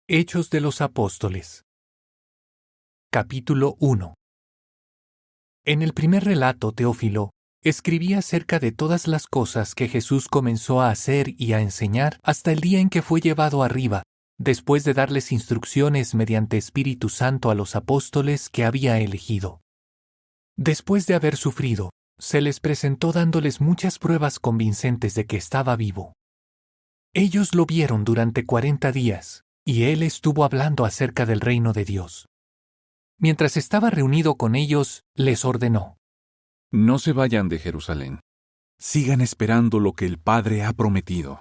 Hechos de los Apóstoles. Capítulo 1. En el primer relato, Teófilo escribía acerca de todas las cosas que Jesús comenzó a hacer y a enseñar hasta el día en que fue llevado arriba, después de darles instrucciones mediante Espíritu Santo a los apóstoles que había elegido. Después de haber sufrido, se les presentó dándoles muchas pruebas convincentes de que estaba vivo. Ellos lo vieron durante 40 días, y él estuvo hablando acerca del reino de Dios. Mientras estaba reunido con ellos, les ordenó: No se vayan de Jerusalén. Sigan esperando lo que el Padre ha prometido,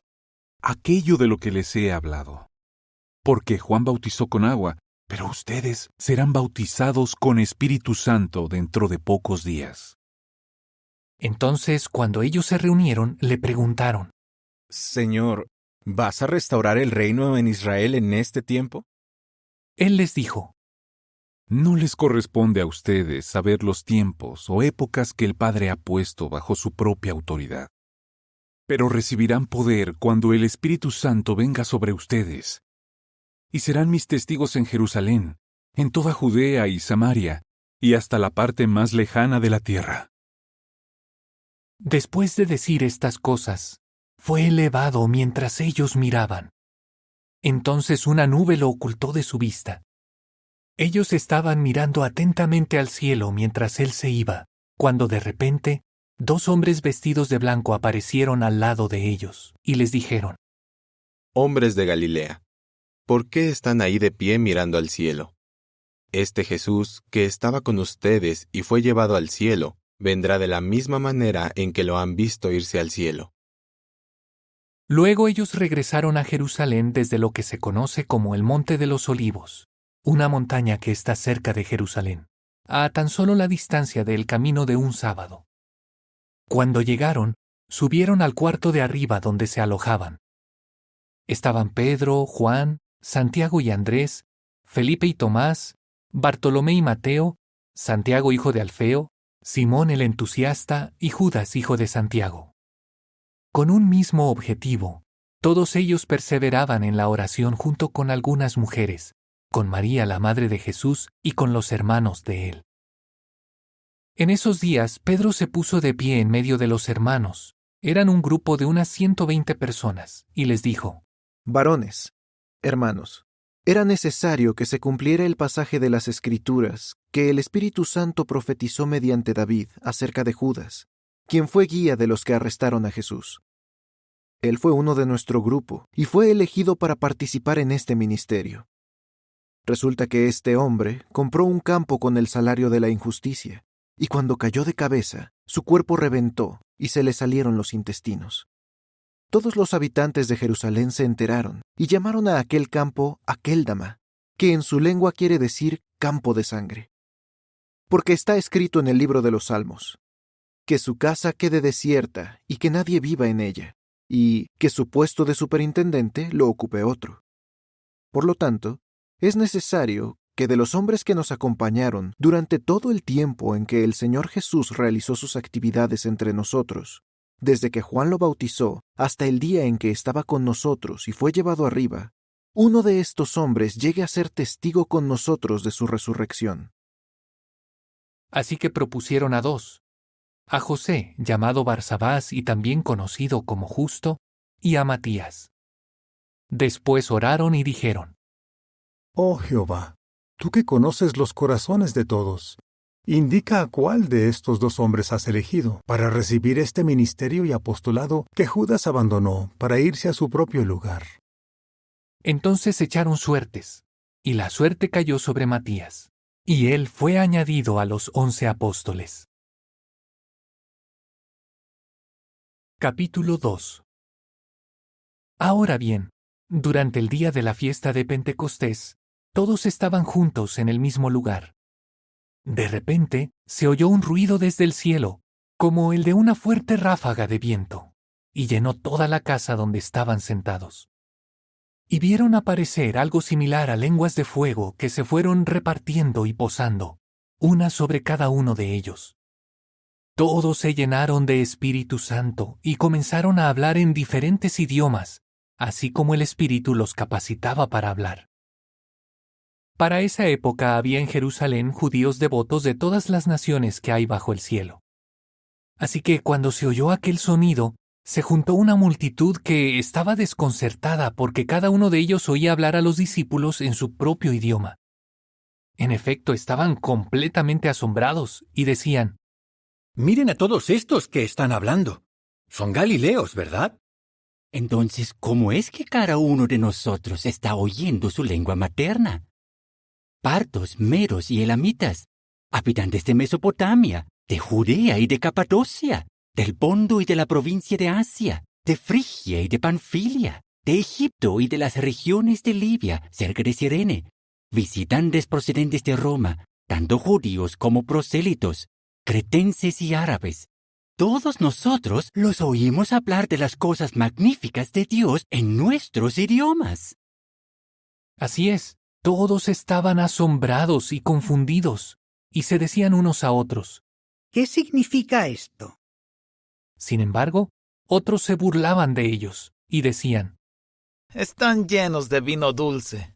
aquello de lo que les he hablado. Porque Juan bautizó con agua, pero ustedes serán bautizados con Espíritu Santo dentro de pocos días. Entonces, cuando ellos se reunieron, le preguntaron: Señor, ¿vas a restaurar el reino en Israel en este tiempo? Él les dijo: No les corresponde a ustedes saber los tiempos o épocas que el Padre ha puesto bajo su propia autoridad. Pero recibirán poder cuando el Espíritu Santo venga sobre ustedes. Y serán mis testigos en Jerusalén, en toda Judea y Samaria, y hasta la parte más lejana de la tierra. Después de decir estas cosas, fue elevado mientras ellos miraban. Entonces una nube lo ocultó de su vista. Ellos estaban mirando atentamente al cielo mientras él se iba, cuando de repente, 2 hombres vestidos de blanco aparecieron al lado de ellos, y les dijeron: Hombres de Galilea, ¿por qué están ahí de pie mirando al cielo? Este Jesús, que estaba con ustedes y fue llevado al cielo, vendrá de la misma manera en que lo han visto irse al cielo. Luego ellos regresaron a Jerusalén desde lo que se conoce como el Monte de los Olivos, una montaña que está cerca de Jerusalén, a tan solo la distancia del camino de un sábado. Cuando llegaron, subieron al cuarto de arriba donde se alojaban. Estaban Pedro, Juan, Santiago y Andrés, Felipe y Tomás, Bartolomé y Mateo, Santiago hijo de Alfeo, Simón el entusiasta y Judas hijo de Santiago. Con un mismo objetivo, todos ellos perseveraban en la oración junto con algunas mujeres, con María la madre de Jesús y con los hermanos de él. En esos días, Pedro se puso de pie en medio de los hermanos. Eran un grupo de unas 120 personas, y les dijo: Varones, hermanos, era necesario que se cumpliera el pasaje de las Escrituras que el Espíritu Santo profetizó mediante David acerca de Judas, quien fue guía de los que arrestaron a Jesús. Él fue uno de nuestro grupo y fue elegido para participar en este ministerio. Resulta que este hombre compró un campo con el salario de la injusticia, y cuando cayó de cabeza, su cuerpo reventó y se le salieron los intestinos. Todos los habitantes de Jerusalén se enteraron y llamaron a aquel campo Akeldama, que en su lengua quiere decir campo de sangre. Porque está escrito en el libro de los Salmos: que su casa quede desierta y que nadie viva en ella, y que su puesto de superintendente lo ocupe otro. Por lo tanto, es necesario que de los hombres que nos acompañaron durante todo el tiempo en que el Señor Jesús realizó sus actividades entre nosotros, desde que Juan lo bautizó hasta el día en que estaba con nosotros y fue llevado arriba, uno de estos hombres llegue a ser testigo con nosotros de su resurrección. Así que propusieron a 2, a José, llamado Barsabás y también conocido como Justo, y a Matías. Después oraron y dijeron: Oh Jehová, tú que conoces los corazones de todos, indica a cuál de estos 2 hombres has elegido para recibir este ministerio y apostolado que Judas abandonó para irse a su propio lugar. Entonces echaron suertes, y la suerte cayó sobre Matías, y él fue añadido a los 11 apóstoles. Capítulo 2. Ahora bien, durante el día de la fiesta de Pentecostés, todos estaban juntos en el mismo lugar. De repente, se oyó un ruido desde el cielo, como el de una fuerte ráfaga de viento, y llenó toda la casa donde estaban sentados. Y vieron aparecer algo similar a lenguas de fuego que se fueron repartiendo y posando, una sobre cada uno de ellos. Todos se llenaron de Espíritu Santo y comenzaron a hablar en diferentes idiomas, así como el Espíritu los capacitaba para hablar. Para esa época había en Jerusalén judíos devotos de todas las naciones que hay bajo el cielo. Así que cuando se oyó aquel sonido, se juntó una multitud que estaba desconcertada porque cada uno de ellos oía hablar a los discípulos en su propio idioma. En efecto, estaban completamente asombrados y decían: Miren a todos estos que están hablando. Son galileos, ¿verdad? Entonces, ¿cómo es que cada uno de nosotros está oyendo su lengua materna? Partos, medos y elamitas, habitantes de Mesopotamia, de Judea y de Capadocia, del Ponto y de la provincia de Asia, de Frigia y de Panfilia, de Egipto y de las regiones de Libia, cerca de Cirene, visitantes procedentes de Roma, tanto judíos como prosélitos, cretenses y árabes. Todos nosotros los oímos hablar de las cosas magníficas de Dios en nuestros idiomas. Así es, todos estaban asombrados y confundidos, y se decían unos a otros. ¿Qué significa esto? Sin embargo, otros se burlaban de ellos, y decían: Están llenos de vino dulce.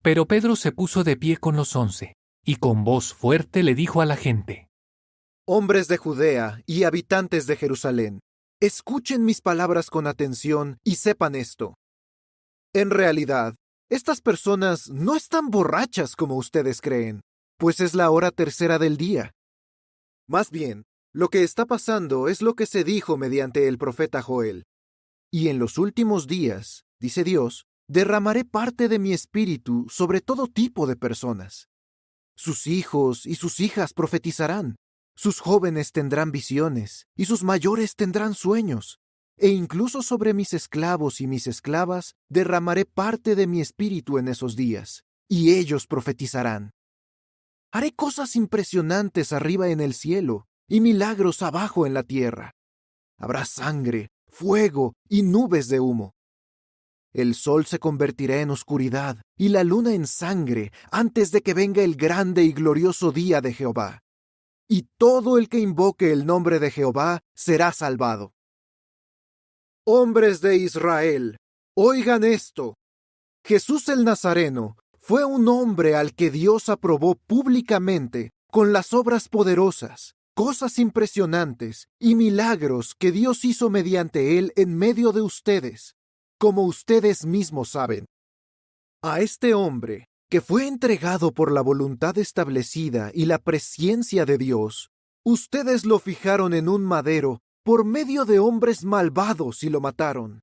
Pero Pedro se puso de pie con los 11, y con voz fuerte le dijo a la gente: Hombres de Judea y habitantes de Jerusalén, escuchen mis palabras con atención y sepan esto. En realidad, estas personas no están borrachas como ustedes creen, pues es la hora tercera del día. Más bien, lo que está pasando es lo que se dijo mediante el profeta Joel. Y en los últimos días, dice Dios, derramaré parte de mi espíritu sobre todo tipo de personas. Sus hijos y sus hijas profetizarán. Sus jóvenes tendrán visiones, y sus mayores tendrán sueños, e incluso sobre mis esclavos y mis esclavas derramaré parte de mi espíritu en esos días, y ellos profetizarán. Haré cosas impresionantes arriba en el cielo, y milagros abajo en la tierra. Habrá sangre, fuego y nubes de humo. El sol se convertirá en oscuridad, y la luna en sangre, antes de que venga el grande y glorioso día de Jehová. Y todo el que invoque el nombre de Jehová será salvado. Hombres de Israel, oigan esto. Jesús el Nazareno fue un hombre al que Dios aprobó públicamente con las obras poderosas, cosas impresionantes y milagros que Dios hizo mediante él en medio de ustedes, como ustedes mismos saben. A este hombre, que fue entregado por la voluntad establecida y la presciencia de Dios, ustedes lo fijaron en un madero por medio de hombres malvados y lo mataron.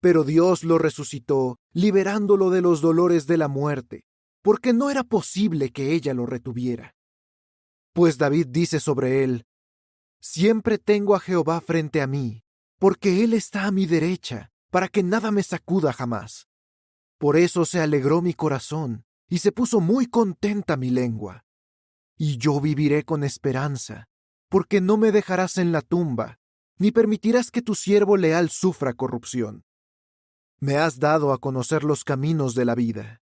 Pero Dios lo resucitó, liberándolo de los dolores de la muerte, porque no era posible que ella lo retuviera. Pues David dice sobre él: Siempre tengo a Jehová frente a mí, porque él está a mi derecha, para que nada me sacuda jamás. Por eso se alegró mi corazón, y se puso muy contenta mi lengua. Y yo viviré con esperanza, porque no me dejarás en la tumba, ni permitirás que tu siervo leal sufra corrupción. Me has dado a conocer los caminos de la vida.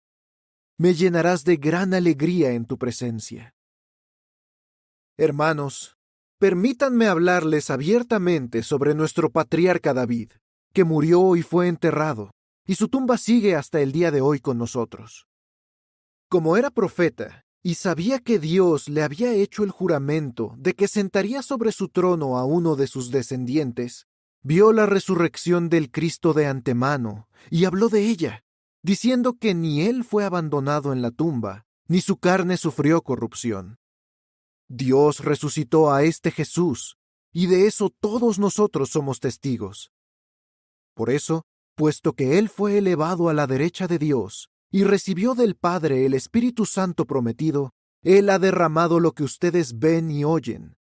Me llenarás de gran alegría en tu presencia. Hermanos, permítanme hablarles abiertamente sobre nuestro patriarca David, que murió y fue enterrado, y su tumba sigue hasta el día de hoy con nosotros. Como era profeta, y sabía que Dios le había hecho el juramento de que sentaría sobre su trono a uno de sus descendientes, vio la resurrección del Cristo de antemano, y habló de ella, diciendo que ni él fue abandonado en la tumba, ni su carne sufrió corrupción. Dios resucitó a este Jesús, y de eso todos nosotros somos testigos. Por eso, puesto que él fue elevado a la derecha de Dios, y recibió del Padre el Espíritu Santo prometido, él ha derramado lo que ustedes ven y oyen.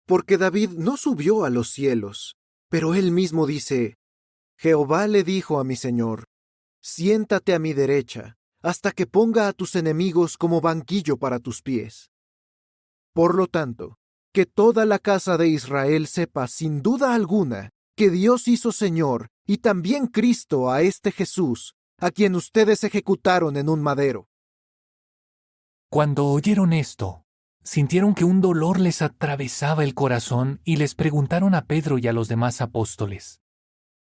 Porque David no subió a los cielos, pero él mismo dice: Jehová le dijo a mi Señor: Siéntate a mi derecha, hasta que ponga a tus enemigos como banquillo para tus pies. Por lo tanto, que toda la casa de Israel sepa sin duda alguna que Dios hizo Señor y también Cristo a este Jesús, a quien ustedes ejecutaron en un madero. Cuando oyeron esto, sintieron que un dolor les atravesaba el corazón y les preguntaron a Pedro y a los demás apóstoles: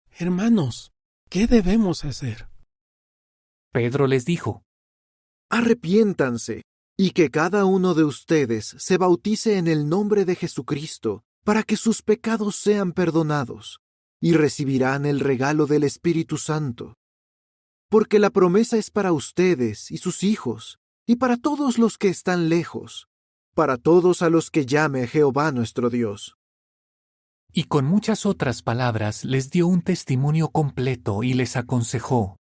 Hermanos, ¿qué debemos hacer? Pedro les dijo: arrepiéntanse, y que cada uno de ustedes se bautice en el nombre de Jesucristo, para que sus pecados sean perdonados, y recibirán el regalo del Espíritu Santo. Porque la promesa es para ustedes y sus hijos, y para todos los que están lejos, para todos a los que llame Jehová nuestro Dios. Y con muchas otras palabras les dio un testimonio completo y les aconsejó: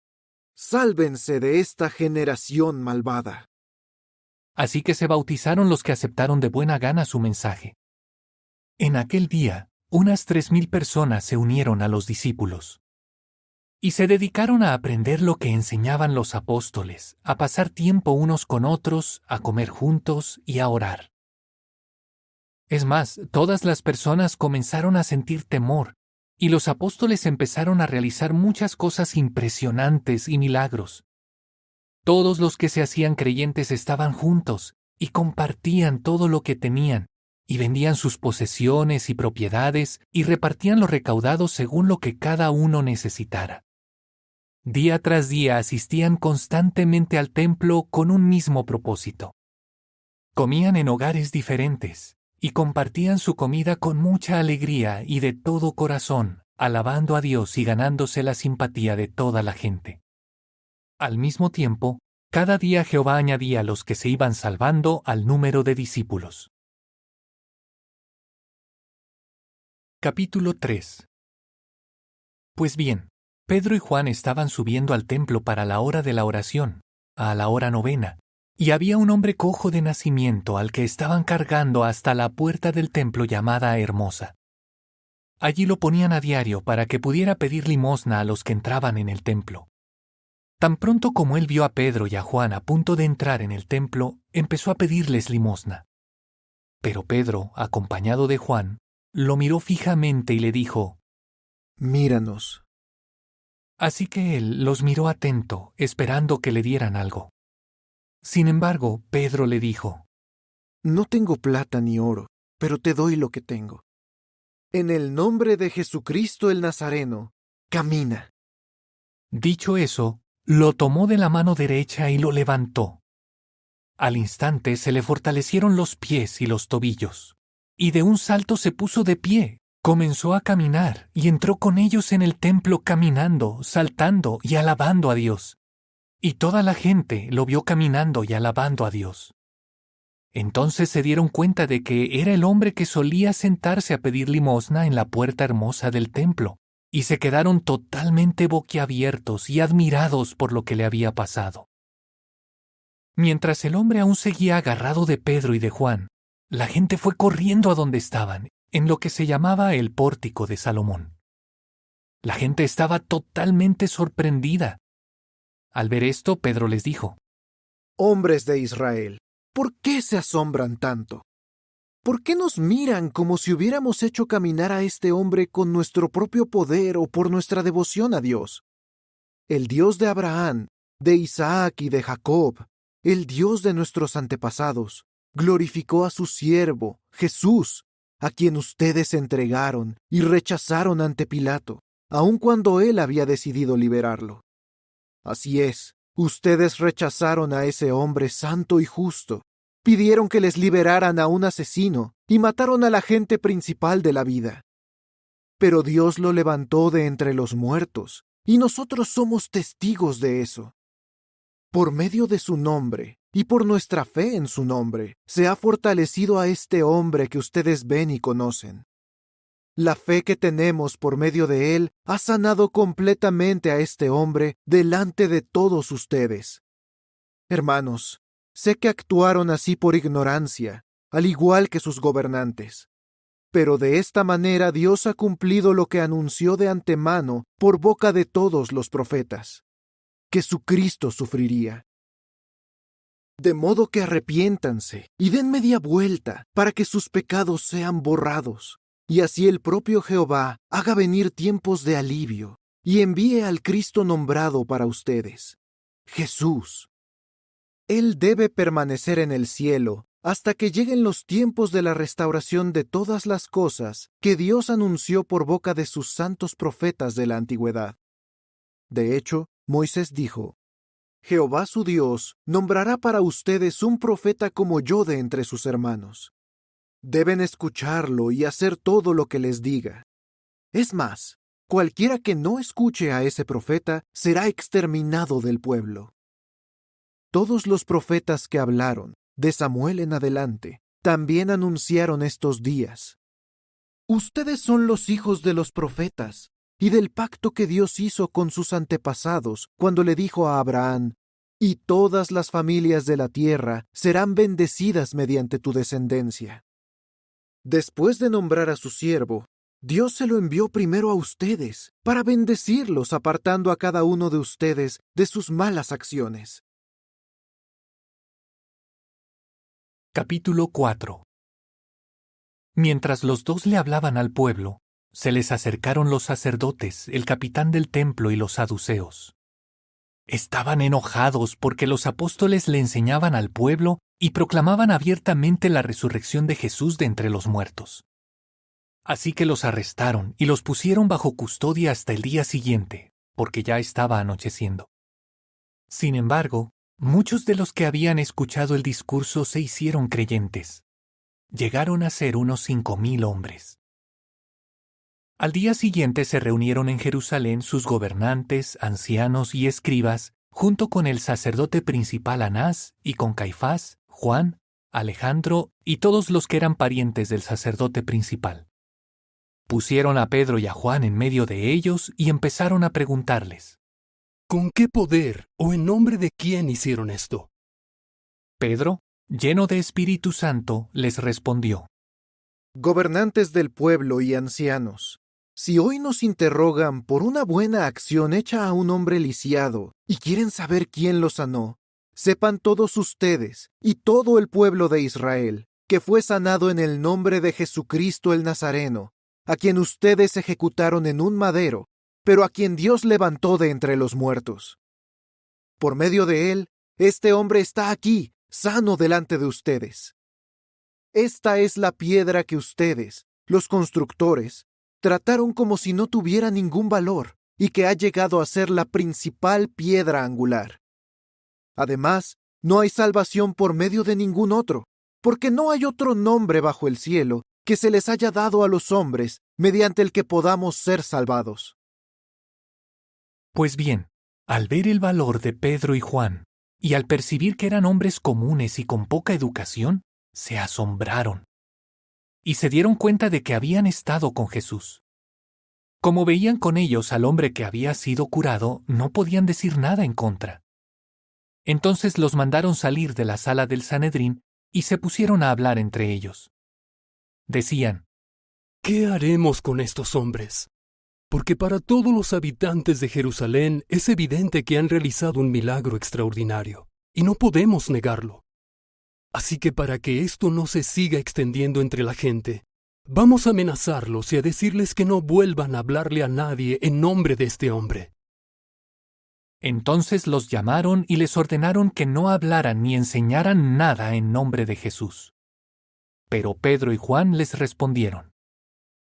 Sálvense de esta generación malvada. Así que se bautizaron los que aceptaron de buena gana su mensaje. En aquel día, unas 3,000 personas se unieron a los discípulos. Y se dedicaron a aprender lo que enseñaban los apóstoles, a pasar tiempo unos con otros, a comer juntos y a orar. Es más, todas las personas comenzaron a sentir temor, y los apóstoles empezaron a realizar muchas cosas impresionantes y milagros. Todos los que se hacían creyentes estaban juntos y compartían todo lo que tenían, y vendían sus posesiones y propiedades y repartían lo recaudado según lo que cada uno necesitara. Día tras día asistían constantemente al templo con un mismo propósito. Comían en hogares diferentes y compartían su comida con mucha alegría y de todo corazón, alabando a Dios y ganándose la simpatía de toda la gente. Al mismo tiempo, cada día Jehová añadía a los que se iban salvando al número de discípulos. Capítulo 3. Pues bien, Pedro y Juan estaban subiendo al templo para la hora de la oración, a la hora 9, y había un hombre cojo de nacimiento al que estaban cargando hasta la puerta del templo llamada Hermosa. Allí lo ponían a diario para que pudiera pedir limosna a los que entraban en el templo. Tan pronto como él vio a Pedro y a Juan a punto de entrar en el templo, empezó a pedirles limosna. Pero Pedro, acompañado de Juan, lo miró fijamente y le dijo: Míranos. Así que él los miró atento, esperando que le dieran algo. Sin embargo, Pedro le dijo: No tengo plata ni oro, pero te doy lo que tengo. En el nombre de Jesucristo el Nazareno, camina. Dicho eso, lo tomó de la mano derecha y lo levantó. Al instante se le fortalecieron los pies y los tobillos, y de un salto se puso de pie, comenzó a caminar y entró con ellos en el templo caminando, saltando y alabando a Dios. Y toda la gente lo vio caminando y alabando a Dios. Entonces se dieron cuenta de que era el hombre que solía sentarse a pedir limosna en la puerta hermosa del templo, y se quedaron totalmente boquiabiertos y admirados por lo que le había pasado. Mientras el hombre aún seguía agarrado de Pedro y de Juan, la gente fue corriendo a donde estaban, en lo que se llamaba el pórtico de Salomón. La gente estaba totalmente sorprendida. Al ver esto, Pedro les dijo: Hombres de Israel, ¿por qué se asombran tanto? ¿Por qué nos miran como si hubiéramos hecho caminar a este hombre con nuestro propio poder o por nuestra devoción a Dios? El Dios de Abraham, de Isaac y de Jacob, el Dios de nuestros antepasados, glorificó a su siervo, Jesús, a quien ustedes entregaron y rechazaron ante Pilato, aun cuando él había decidido liberarlo. Así es, ustedes rechazaron a ese hombre santo y justo, pidieron que les liberaran a un asesino y mataron al agente principal de la vida. Pero Dios lo levantó de entre los muertos, y nosotros somos testigos de eso. Por medio de su nombre y por nuestra fe en su nombre, se ha fortalecido a este hombre que ustedes ven y conocen. La fe que tenemos por medio de él ha sanado completamente a este hombre delante de todos ustedes. Hermanos, sé que actuaron así por ignorancia, al igual que sus gobernantes. Pero de esta manera Dios ha cumplido lo que anunció de antemano por boca de todos los profetas, que su Cristo sufriría. De modo que arrepiéntanse y den media vuelta para que sus pecados sean borrados, y así el propio Jehová haga venir tiempos de alivio y envíe al Cristo nombrado para ustedes, Jesús. Él debe permanecer en el cielo hasta que lleguen los tiempos de la restauración de todas las cosas que Dios anunció por boca de sus santos profetas de la antigüedad. De hecho, Moisés dijo: Jehová su Dios nombrará para ustedes un profeta como yo de entre sus hermanos. Deben escucharlo y hacer todo lo que les diga. Es más, cualquiera que no escuche a ese profeta será exterminado del pueblo. Todos los profetas que hablaron, de Samuel en adelante, también anunciaron estos días. Ustedes son los hijos de los profetas y del pacto que Dios hizo con sus antepasados cuando le dijo a Abraham: «Y todas las familias de la tierra serán bendecidas mediante tu descendencia». Después de nombrar a su siervo, Dios se lo envió primero a ustedes, para bendecirlos apartando a cada uno de ustedes de sus malas acciones. Capítulo 4. Mientras los dos le hablaban al pueblo, se les acercaron los sacerdotes, el capitán del templo y los saduceos. Estaban enojados porque los apóstoles le enseñaban al pueblo y proclamaban abiertamente la resurrección de Jesús de entre los muertos. Así que los arrestaron y los pusieron bajo custodia hasta el día siguiente, porque ya estaba anocheciendo. Sin embargo, muchos de los que habían escuchado el discurso se hicieron creyentes. Llegaron a ser unos 5,000 hombres. Al día siguiente se reunieron en Jerusalén sus gobernantes, ancianos y escribas, junto con el sacerdote principal Anás y con Caifás, Juan, Alejandro y todos los que eran parientes del sacerdote principal. Pusieron a Pedro y a Juan en medio de ellos y empezaron a preguntarles: ¿con qué poder o en nombre de quién hicieron esto? Pedro, lleno de Espíritu Santo, les respondió: Gobernantes del pueblo y ancianos, si hoy nos interrogan por una buena acción hecha a un hombre lisiado y quieren saber quién lo sanó, sepan todos ustedes y todo el pueblo de Israel que fue sanado en el nombre de Jesucristo el Nazareno, a quien ustedes ejecutaron en un madero, pero a quien Dios levantó de entre los muertos. Por medio de él, este hombre está aquí, sano delante de ustedes. Esta es la piedra que ustedes, los constructores, trataron como si no tuviera ningún valor y que ha llegado a ser la principal piedra angular. Además, no hay salvación por medio de ningún otro, porque no hay otro nombre bajo el cielo que se les haya dado a los hombres mediante el que podamos ser salvados. Pues bien, al ver el valor de Pedro y Juan, y al percibir que eran hombres comunes y con poca educación, se asombraron y se dieron cuenta de que habían estado con Jesús. Como veían con ellos al hombre que había sido curado, no podían decir nada en contra. Entonces los mandaron salir de la sala del Sanedrín y se pusieron a hablar entre ellos. Decían: ¿qué haremos con estos hombres? Porque para todos los habitantes de Jerusalén es evidente que han realizado un milagro extraordinario, y no podemos negarlo. Así que para que esto no se siga extendiendo entre la gente, vamos a amenazarlos y a decirles que no vuelvan a hablarle a nadie en nombre de este hombre. Entonces los llamaron y les ordenaron que no hablaran ni enseñaran nada en nombre de Jesús. Pero Pedro y Juan les respondieron: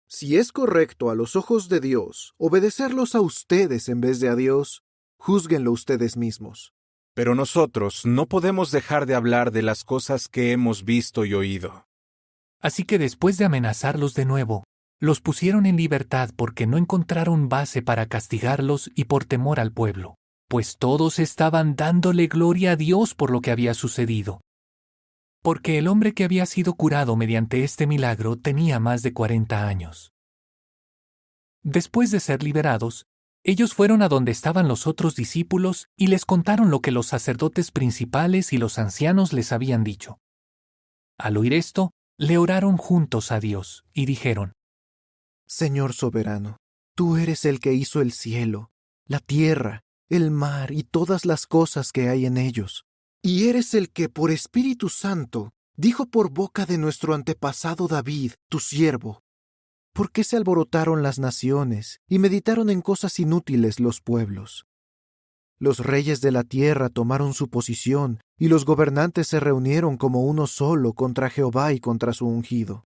Si es correcto a los ojos de Dios obedecerlos a ustedes en vez de a Dios, júzguenlo ustedes mismos. Pero nosotros no podemos dejar de hablar de las cosas que hemos visto y oído. Así que después de amenazarlos de nuevo, los pusieron en libertad porque no encontraron base para castigarlos y por temor al pueblo, pues todos estaban dándole gloria a Dios por lo que había sucedido. Porque el hombre que había sido curado mediante este milagro tenía más de 40 años. Después de ser liberados, ellos fueron a donde estaban los otros discípulos y les contaron lo que los sacerdotes principales y los ancianos les habían dicho. Al oír esto, le oraron juntos a Dios y dijeron: Señor soberano, tú eres el que hizo el cielo, la tierra, el mar y todas las cosas que hay en ellos. Y eres el que, por Espíritu Santo, dijo por boca de nuestro antepasado David, tu siervo: ¿por qué se alborotaron las naciones y meditaron en cosas inútiles los pueblos? Los reyes de la tierra tomaron su posición, y los gobernantes se reunieron como uno solo contra Jehová y contra su ungido.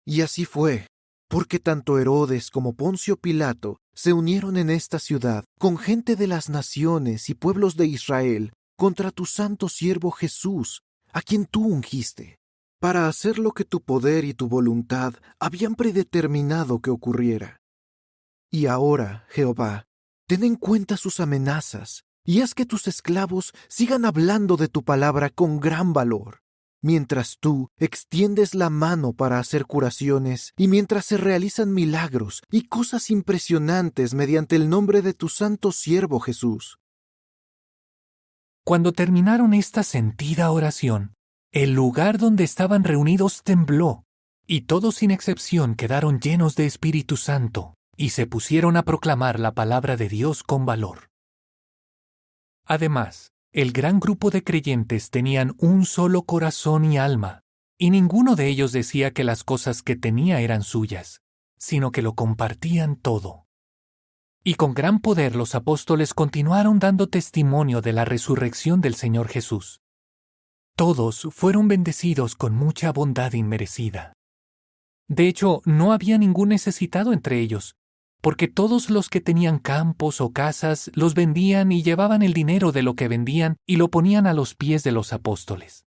Y así fue, Porque tanto Herodes como Poncio Pilato se unieron en esta ciudad con gente de las naciones y pueblos de Israel contra tu santo siervo Jesús, a quien tú ungiste, para hacer lo que tu poder y tu voluntad habían predeterminado que ocurriera. Y ahora, Jehová, ten en cuenta sus amenazas, y haz que tus esclavos sigan hablando de tu palabra con gran valor, mientras tú extiendes la mano para hacer curaciones y mientras se realizan milagros y cosas impresionantes mediante el nombre de tu santo siervo Jesús. Cuando terminaron esta sentida oración, el lugar donde estaban reunidos tembló, y todos sin excepción quedaron llenos de Espíritu Santo, y se pusieron a proclamar la palabra de Dios con valor. Además, el gran grupo de creyentes tenían un solo corazón y alma, y ninguno de ellos decía que las cosas que tenía eran suyas, sino que lo compartían todo. Y con gran poder los apóstoles continuaron dando testimonio de la resurrección del Señor Jesús. Todos fueron bendecidos con mucha bondad inmerecida. De hecho, no había ningún necesitado entre ellos, porque todos los que tenían campos o casas los vendían y llevaban el dinero de lo que vendían y lo ponían a los pies de los apóstoles.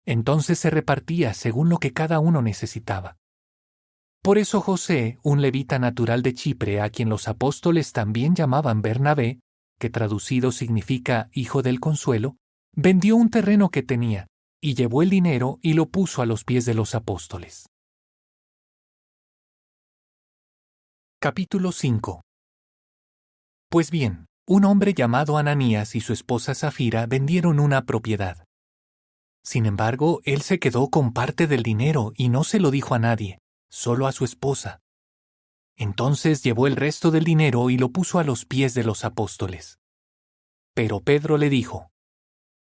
Entonces se repartía según lo que cada uno necesitaba. Por eso José, un levita natural de Chipre, a quien los apóstoles también llamaban Bernabé, que traducido significa hijo del consuelo, vendió un terreno que tenía, y llevó el dinero y lo puso a los pies de los apóstoles. Capítulo 5. Pues bien, un hombre llamado Ananías y su esposa Zafira vendieron una propiedad. Sin embargo, él se quedó con parte del dinero y no se lo dijo a nadie, solo a su esposa. Entonces llevó el resto del dinero y lo puso a los pies de los apóstoles. Pero Pedro le dijo: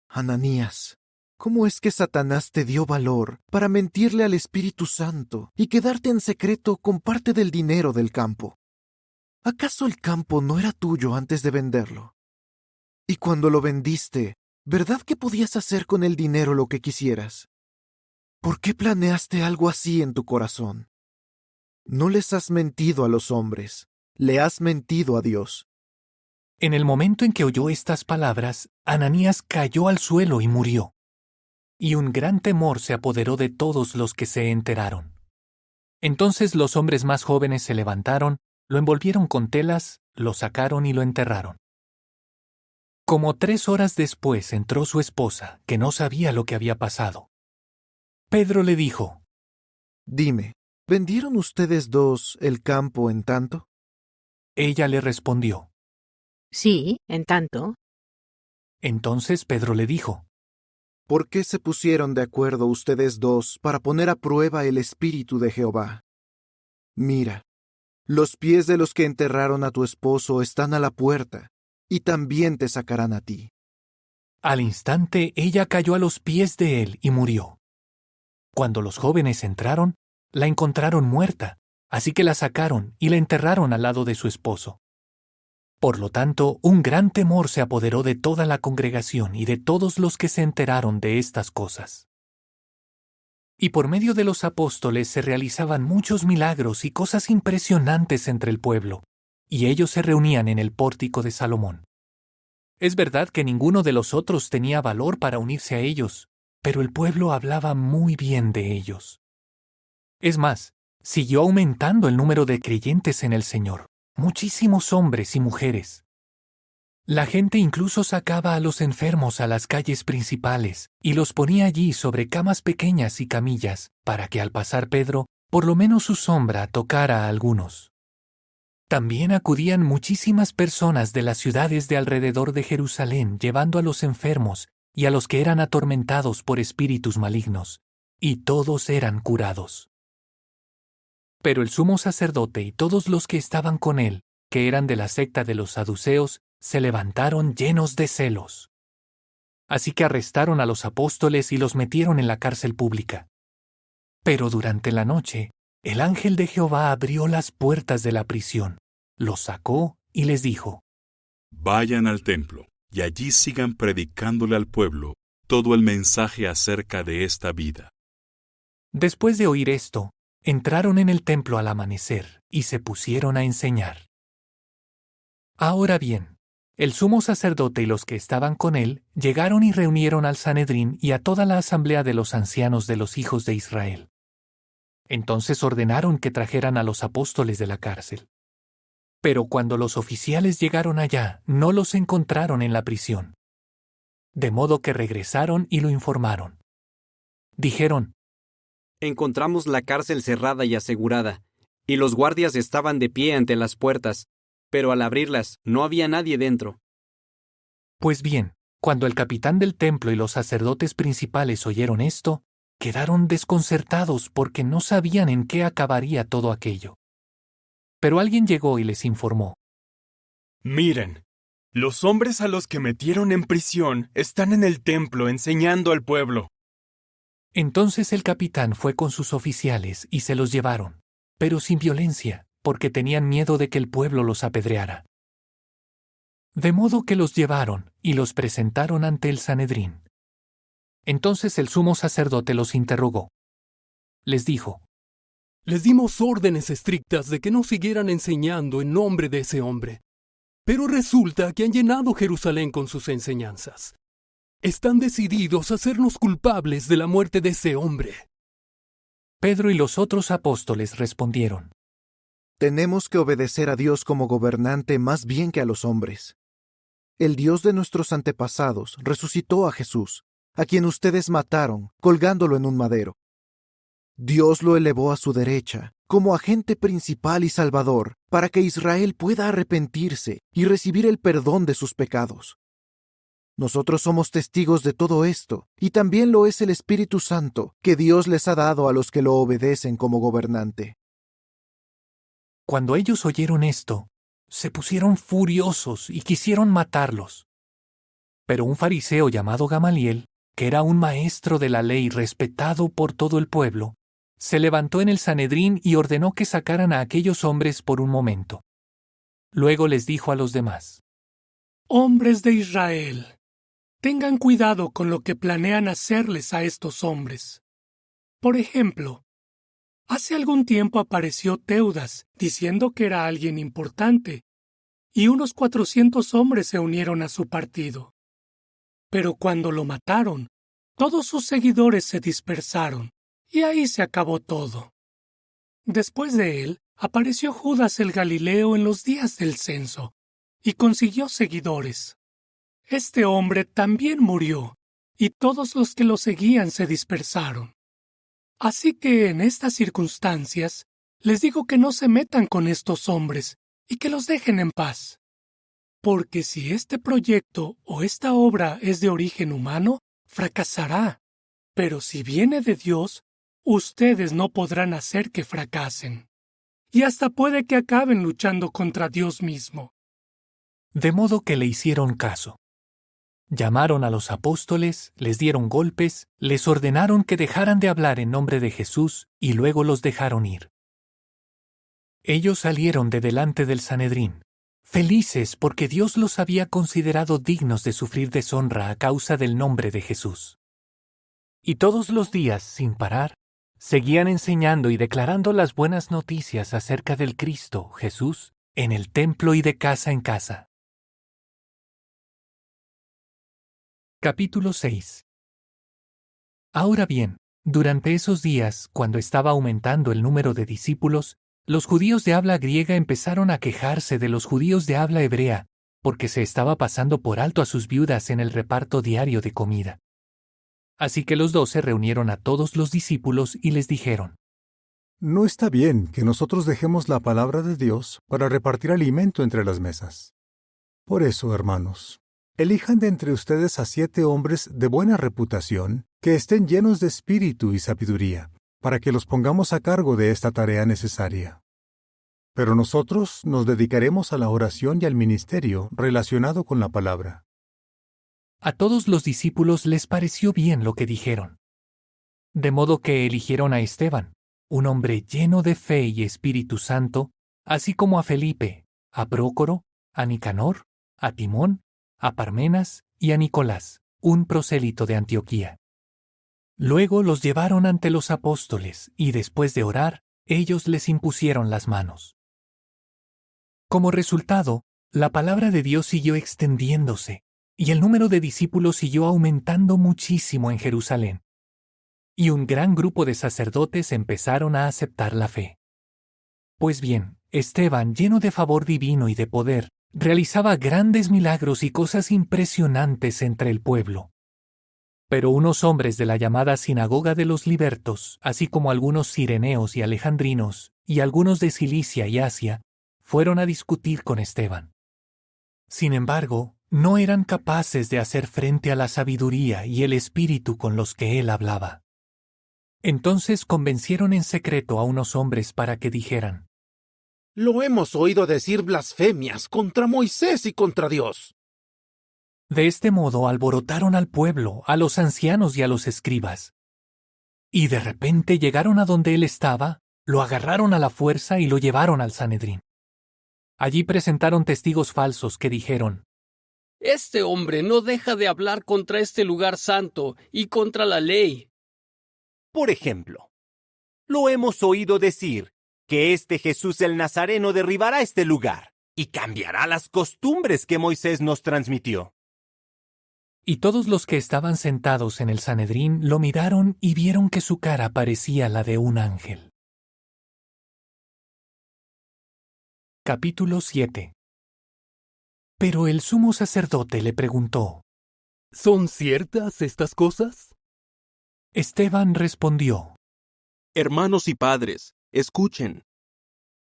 Ananías, ¿cómo es que Satanás te dio valor para mentirle al Espíritu Santo y quedarte en secreto con parte del dinero del campo? ¿Acaso el campo no era tuyo antes de venderlo? Y cuando lo vendiste, ¿verdad que podías hacer con el dinero lo que quisieras? ¿Por qué planeaste algo así en tu corazón? No les has mentido a los hombres, le has mentido a Dios. En el momento en que oyó estas palabras, Ananías cayó al suelo y murió. Y un gran temor se apoderó de todos los que se enteraron. Entonces los hombres más jóvenes se levantaron, lo envolvieron con telas, lo sacaron y lo enterraron. Como 3 horas después entró su esposa, que no sabía lo que había pasado. Pedro le dijo: Dime, ¿vendieron ustedes dos el campo en tanto? Ella le respondió: Sí, en tanto. Entonces Pedro le dijo: ¿Por qué se pusieron de acuerdo ustedes dos para poner a prueba el Espíritu de Jehová? Mira, los pies de los que enterraron a tu esposo están a la puerta, y también te sacarán a ti. Al instante ella cayó a los pies de él y murió. Cuando los jóvenes entraron, la encontraron muerta, así que la sacaron y la enterraron al lado de su esposo. Por lo tanto, un gran temor se apoderó de toda la congregación y de todos los que se enteraron de estas cosas. Y por medio de los apóstoles se realizaban muchos milagros y cosas impresionantes entre el pueblo, y ellos se reunían en el pórtico de Salomón. Es verdad que ninguno de los otros tenía valor para unirse a ellos, pero el pueblo hablaba muy bien de ellos. Es más, siguió aumentando el número de creyentes en el Señor, muchísimos hombres y mujeres. La gente incluso sacaba a los enfermos a las calles principales y los ponía allí sobre camas pequeñas y camillas, para que al pasar Pedro, por lo menos su sombra tocara a algunos. También acudían muchísimas personas de las ciudades de alrededor de Jerusalén llevando a los enfermos y a los que eran atormentados por espíritus malignos, y todos eran curados. Pero el sumo sacerdote y todos los que estaban con él, que eran de la secta de los saduceos, se levantaron llenos de celos. Así que arrestaron a los apóstoles y los metieron en la cárcel pública. Pero durante la noche, el ángel de Jehová abrió las puertas de la prisión, los sacó y les dijo: Vayan al templo, y allí sigan predicándole al pueblo todo el mensaje acerca de esta vida. Después de oír esto, entraron en el templo al amanecer y se pusieron a enseñar. Ahora bien, el sumo sacerdote y los que estaban con él llegaron y reunieron al Sanedrín y a toda la asamblea de los ancianos de los hijos de Israel. Entonces ordenaron que trajeran a los apóstoles de la cárcel. Pero cuando los oficiales llegaron allá, no los encontraron en la prisión. De modo que regresaron y lo informaron. Dijeron: Encontramos la cárcel cerrada y asegurada, y los guardias estaban de pie ante las puertas, pero al abrirlas no había nadie dentro. Pues bien, cuando el capitán del templo y los sacerdotes principales oyeron esto, quedaron desconcertados porque no sabían en qué acabaría todo aquello. Pero alguien llegó y les informó: Miren, los hombres a los que metieron en prisión están en el templo enseñando al pueblo. Entonces el capitán fue con sus oficiales y se los llevaron, pero sin violencia, porque tenían miedo de que el pueblo los apedreara. De modo que los llevaron y los presentaron ante el Sanedrín. Entonces el sumo sacerdote los interrogó. Les dijo: Les dimos órdenes estrictas de que no siguieran enseñando en nombre de ese hombre. Pero resulta que han llenado Jerusalén con sus enseñanzas. Están decididos a hacernos culpables de la muerte de ese hombre. Pedro y los otros apóstoles respondieron: Tenemos que obedecer a Dios como gobernante más bien que a los hombres. El Dios de nuestros antepasados resucitó a Jesús, a quien ustedes mataron, colgándolo en un madero. Dios lo elevó a su derecha, como agente principal y salvador, para que Israel pueda arrepentirse y recibir el perdón de sus pecados. Nosotros somos testigos de todo esto, y también lo es el Espíritu Santo, que Dios les ha dado a los que lo obedecen como gobernante. Cuando ellos oyeron esto, se pusieron furiosos y quisieron matarlos. Pero un fariseo llamado Gamaliel, que era un maestro de la ley respetado por todo el pueblo, se levantó en el Sanedrín y ordenó que sacaran a aquellos hombres por un momento. Luego les dijo a los demás: Hombres de Israel, tengan cuidado con lo que planean hacerles a estos hombres. Por ejemplo, hace algún tiempo apareció Teudas diciendo que era alguien importante, y unos 400 hombres se unieron a su partido. Pero cuando lo mataron, todos sus seguidores se dispersaron, y ahí se acabó todo. Después de él, apareció Judas el Galileo en los días del censo, y consiguió seguidores. Este hombre también murió, y todos los que lo seguían se dispersaron. Así que en estas circunstancias, les digo que no se metan con estos hombres, y que los dejen en paz. Porque si este proyecto o esta obra es de origen humano, fracasará. Pero si viene de Dios, ustedes no podrán hacer que fracasen. Y hasta puede que acaben luchando contra Dios mismo. De modo que le hicieron caso. Llamaron a los apóstoles, les dieron golpes, les ordenaron que dejaran de hablar en nombre de Jesús y luego los dejaron ir. Ellos salieron de delante del Sanedrín, felices porque Dios los había considerado dignos de sufrir deshonra a causa del nombre de Jesús. Y todos los días, sin parar, seguían enseñando y declarando las buenas noticias acerca del Cristo, Jesús, en el templo y de casa en casa. Capítulo 6. Ahora bien, durante esos días, cuando estaba aumentando el número de discípulos, los judíos de habla griega empezaron a quejarse de los judíos de habla hebrea, porque se estaba pasando por alto a sus viudas en el reparto diario de comida. Así que los 12 reunieron a todos los discípulos y les dijeron: No está bien que nosotros dejemos la palabra de Dios para repartir alimento entre las mesas. Por eso, hermanos, elijan de entre ustedes a 7 hombres de buena reputación, que estén llenos de espíritu y sabiduría, para que los pongamos a cargo de esta tarea necesaria. Pero nosotros nos dedicaremos a la oración y al ministerio relacionado con la palabra. A todos los discípulos les pareció bien lo que dijeron. De modo que eligieron a Esteban, un hombre lleno de fe y Espíritu Santo, así como a Felipe, a Prócoro, a Nicanor, a Timón, a Parmenas y a Nicolás, un prosélito de Antioquía. Luego los llevaron ante los apóstoles y después de orar, ellos les impusieron las manos. Como resultado, la palabra de Dios siguió extendiéndose, y el número de discípulos siguió aumentando muchísimo en Jerusalén. Y un gran grupo de sacerdotes empezaron a aceptar la fe. Pues bien, Esteban, lleno de favor divino y de poder, realizaba grandes milagros y cosas impresionantes entre el pueblo. Pero unos hombres de la llamada Sinagoga de los Libertos, así como algunos cireneos y alejandrinos, y algunos de Cilicia y Asia, fueron a discutir con Esteban. Sin embargo, no eran capaces de hacer frente a la sabiduría y el espíritu con los que él hablaba. Entonces convencieron en secreto a unos hombres para que dijeran: Lo hemos oído decir blasfemias contra Moisés y contra Dios. De este modo alborotaron al pueblo, a los ancianos y a los escribas. Y de repente llegaron a donde él estaba, lo agarraron a la fuerza y lo llevaron al Sanedrín. Allí presentaron testigos falsos que dijeron: Este hombre no deja de hablar contra este lugar santo y contra la ley. Por ejemplo, lo hemos oído decir que este Jesús el Nazareno derribará este lugar y cambiará las costumbres que Moisés nos transmitió. Y todos los que estaban sentados en el Sanedrín lo miraron y vieron que su cara parecía la de un ángel. Capítulo 7. Pero el sumo sacerdote le preguntó: ¿Son ciertas estas cosas? Esteban respondió: Hermanos y padres, escuchen.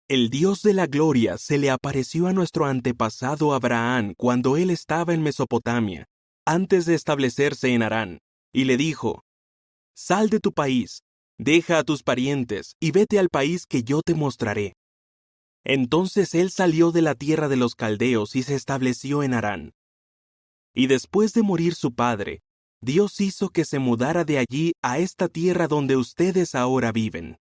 El Dios de la gloria se le apareció a nuestro antepasado Abraham cuando él estaba en Mesopotamia, antes de establecerse en Harán, y le dijo: Sal de tu país, deja a tus parientes y vete al país que yo te mostraré. Entonces él salió de la tierra de los caldeos y se estableció en Harán. Y después de morir su padre, Dios hizo que se mudara de allí a esta tierra donde ustedes ahora viven.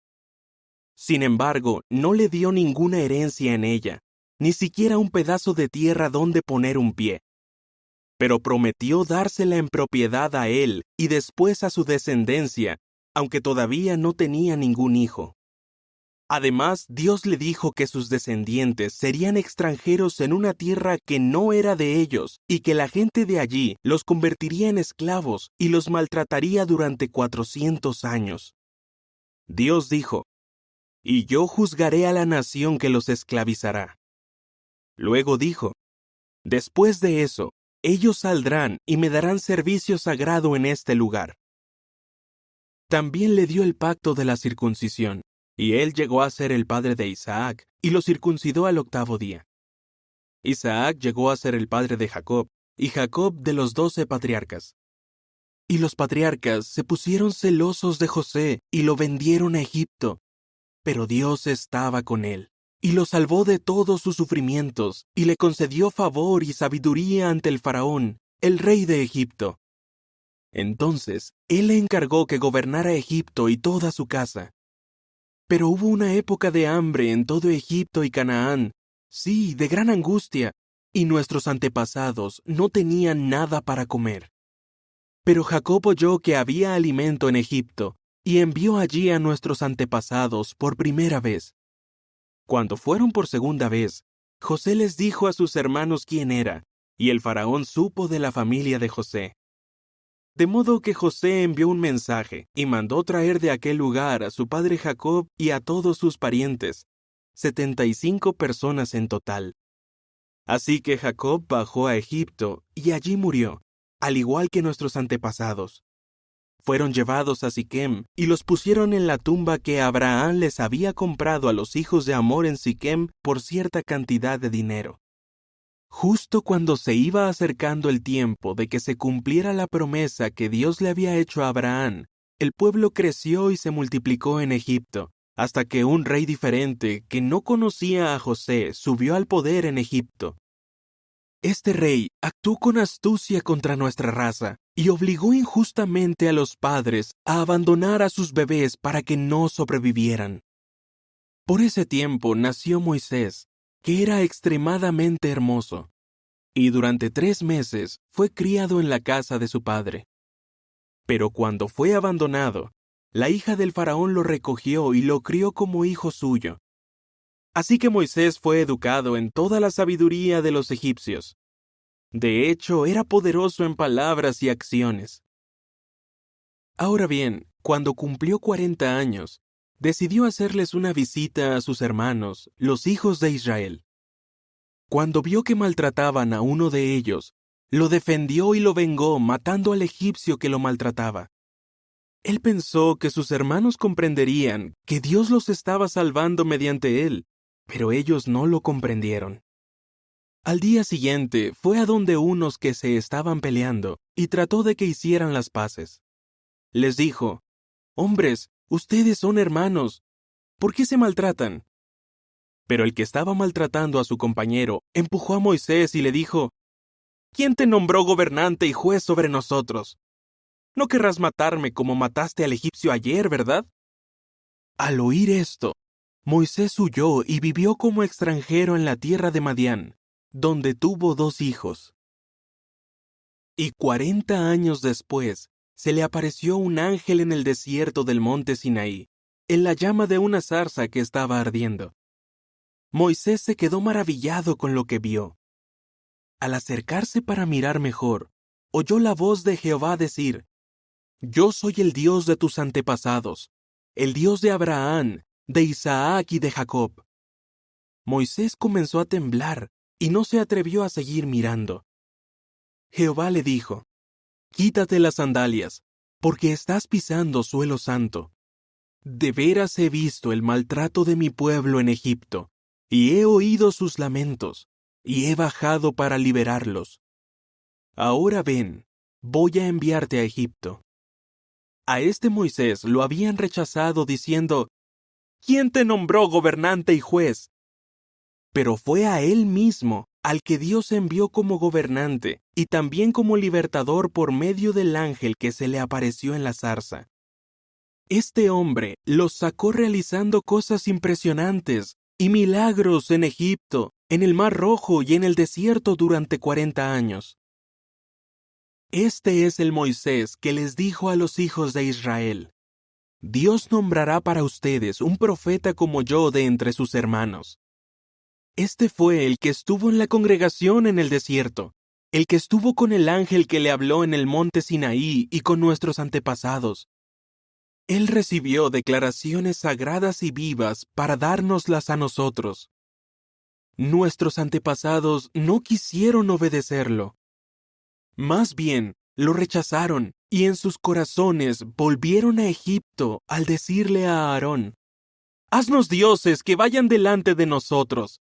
Sin embargo, no le dio ninguna herencia en ella, ni siquiera un pedazo de tierra donde poner un pie. Pero prometió dársela en propiedad a él y después a su descendencia, aunque todavía no tenía ningún hijo. Además, Dios le dijo que sus descendientes serían extranjeros en una tierra que no era de ellos y que la gente de allí los convertiría en esclavos y los maltrataría durante 400 años. Dios dijo: Y yo juzgaré a la nación que los esclavizará. Luego dijo: Después de eso, ellos saldrán y me darán servicio sagrado en este lugar. También le dio el pacto de la circuncisión. Y él llegó a ser el padre de Isaac, y lo circuncidó al 8º día. Isaac llegó a ser el padre de Jacob, y Jacob de los 12 patriarcas. Y los patriarcas se pusieron celosos de José, y lo vendieron a Egipto. Pero Dios estaba con él, y lo salvó de todos sus sufrimientos, y le concedió favor y sabiduría ante el faraón, el rey de Egipto. Entonces, él le encargó que gobernara Egipto y toda su casa. Pero hubo una época de hambre en todo Egipto y Canaán, sí, de gran angustia, y nuestros antepasados no tenían nada para comer. Pero Jacob oyó que había alimento en Egipto, y envió allí a nuestros antepasados por primera vez. Cuando fueron por segunda vez, José les dijo a sus hermanos quién era, y el faraón supo de la familia de José. De modo que José envió un mensaje y mandó traer de aquel lugar a su padre Jacob y a todos sus parientes, 75 personas en total. Así que Jacob bajó a Egipto y allí murió, al igual que nuestros antepasados. Fueron llevados a Siquem y los pusieron en la tumba que Abraham les había comprado a los hijos de Hamor en Siquem por cierta cantidad de dinero. Justo cuando se iba acercando el tiempo de que se cumpliera la promesa que Dios le había hecho a Abraham, el pueblo creció y se multiplicó en Egipto, hasta que un rey diferente que no conocía a José subió al poder en Egipto. Este rey actuó con astucia contra nuestra raza y obligó injustamente a los padres a abandonar a sus bebés para que no sobrevivieran. Por ese tiempo nació Moisés, que era extremadamente hermoso, y durante 3 meses fue criado en la casa de su padre. Pero cuando fue abandonado, la hija del faraón lo recogió y lo crió como hijo suyo. Así que Moisés fue educado en toda la sabiduría de los egipcios. De hecho, era poderoso en palabras y acciones. Ahora bien, cuando cumplió 40 años, decidió hacerles una visita a sus hermanos, los hijos de Israel. Cuando vio que maltrataban a uno de ellos, lo defendió y lo vengó, matando al egipcio que lo maltrataba. Él pensó que sus hermanos comprenderían que Dios los estaba salvando mediante él, pero ellos no lo comprendieron. Al día siguiente fue a donde unos que se estaban peleando y trató de que hicieran las paces. Les dijo: «Hombres, ustedes son hermanos, ¿por qué se maltratan?». Pero el que estaba maltratando a su compañero empujó a Moisés y le dijo: «¿Quién te nombró gobernante y juez sobre nosotros? No querrás matarme como mataste al egipcio ayer, ¿verdad?». Al oír esto, Moisés huyó y vivió como extranjero en la tierra de Madián, donde tuvo 2 hijos. Y 40 años después, se le apareció un ángel en el desierto del monte Sinaí, en la llama de una zarza que estaba ardiendo. Moisés se quedó maravillado con lo que vio. Al acercarse para mirar mejor, oyó la voz de Jehová decir: «Yo soy el Dios de tus antepasados, el Dios de Abraham, de Isaac y de Jacob». Moisés comenzó a temblar y no se atrevió a seguir mirando. Jehová le dijo: «Quítate las sandalias, porque estás pisando suelo santo. De veras he visto el maltrato de mi pueblo en Egipto, y he oído sus lamentos, y he bajado para liberarlos. Ahora ven, voy a enviarte a Egipto». A este Moisés lo habían rechazado diciendo: «¿Quién te nombró gobernante y juez?». Pero fue a él mismo al que Dios envió como gobernante y también como libertador por medio del ángel que se le apareció en la zarza. Este hombre los sacó realizando cosas impresionantes y milagros en Egipto, en el Mar Rojo y en el desierto durante 40 años. Este es el Moisés que les dijo a los hijos de Israel: «Dios nombrará para ustedes un profeta como yo de entre sus hermanos». Este fue el que estuvo en la congregación en el desierto, el que estuvo con el ángel que le habló en el monte Sinaí y con nuestros antepasados. Él recibió declaraciones sagradas y vivas para dárnoslas a nosotros. Nuestros antepasados no quisieron obedecerlo. Más bien, lo rechazaron y en sus corazones volvieron a Egipto al decirle a Aarón: «Haznos dioses que vayan delante de nosotros,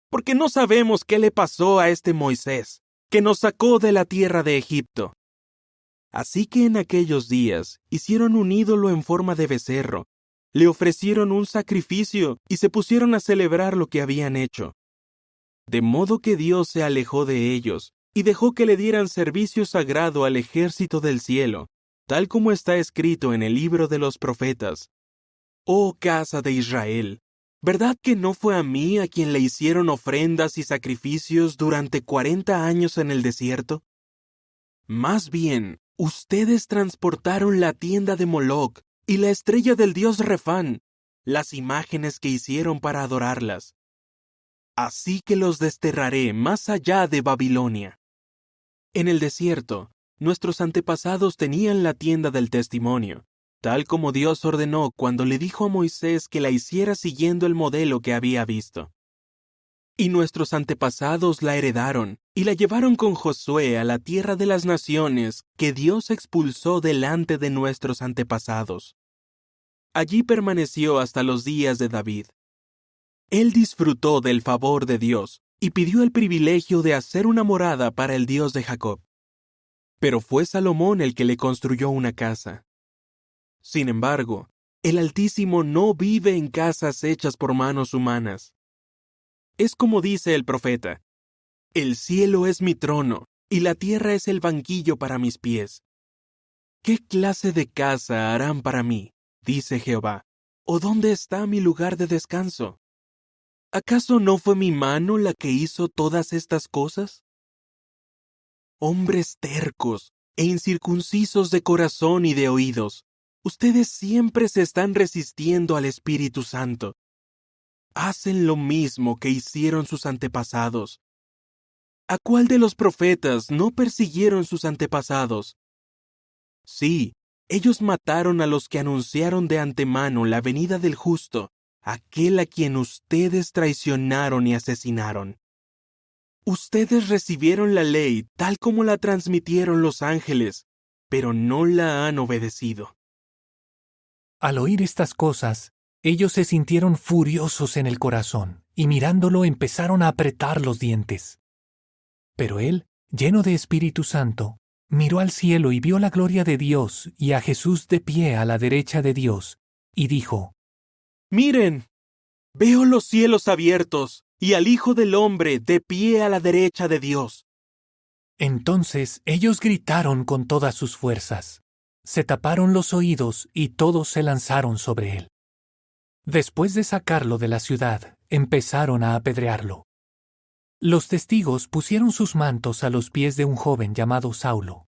porque no sabemos qué le pasó a este Moisés, que nos sacó de la tierra de Egipto». Así que en aquellos días hicieron un ídolo en forma de becerro, le ofrecieron un sacrificio y se pusieron a celebrar lo que habían hecho. De modo que Dios se alejó de ellos y dejó que le dieran servicio sagrado al ejército del cielo, tal como está escrito en el libro de los profetas: «Oh casa de Israel, ¿verdad que no fue a mí a quien le hicieron ofrendas y sacrificios durante 40 años en el desierto? Más bien, ustedes transportaron la tienda de Moloc y la estrella del dios Refán, las imágenes que hicieron para adorarlas. Así que los desterraré más allá de Babilonia». En el desierto, nuestros antepasados tenían la tienda del testimonio, tal como Dios ordenó cuando le dijo a Moisés que la hiciera siguiendo el modelo que había visto. Y nuestros antepasados la heredaron y la llevaron con Josué a la tierra de las naciones que Dios expulsó delante de nuestros antepasados. Allí permaneció hasta los días de David. Él disfrutó del favor de Dios y pidió el privilegio de hacer una morada para el Dios de Jacob. Pero fue Salomón el que le construyó una casa. Sin embargo, el Altísimo no vive en casas hechas por manos humanas. Es como dice el profeta: «El cielo es mi trono, y la tierra es el banquillo para mis pies». ¿Qué clase de casa harán para mí?, dice Jehová, ¿o dónde está mi lugar de descanso? ¿Acaso no fue mi mano la que hizo todas estas cosas? Hombres tercos e incircuncisos de corazón y de oídos, Ustedes siempre se están resistiendo al Espíritu Santo. Hacen lo mismo que hicieron sus antepasados. ¿A cuál de los profetas no persiguieron sus antepasados? Sí, ellos mataron a los que anunciaron de antemano la venida del justo, aquel a quien ustedes traicionaron y asesinaron. Ustedes recibieron la ley tal como la transmitieron los ángeles, pero no la han obedecido. Al oír estas cosas, ellos se sintieron furiosos en el corazón, y mirándolo empezaron a apretar los dientes. Pero él, lleno de Espíritu Santo, miró al cielo y vio la gloria de Dios y a Jesús de pie a la derecha de Dios, y dijo: Miren, veo los cielos abiertos y al Hijo del Hombre de pie a la derecha de Dios. Entonces ellos gritaron con todas sus fuerzas, se taparon los oídos y todos se lanzaron sobre él. Después de sacarlo de la ciudad, empezaron a apedrearlo. Los testigos pusieron sus mantos a los pies de un joven llamado Saulo.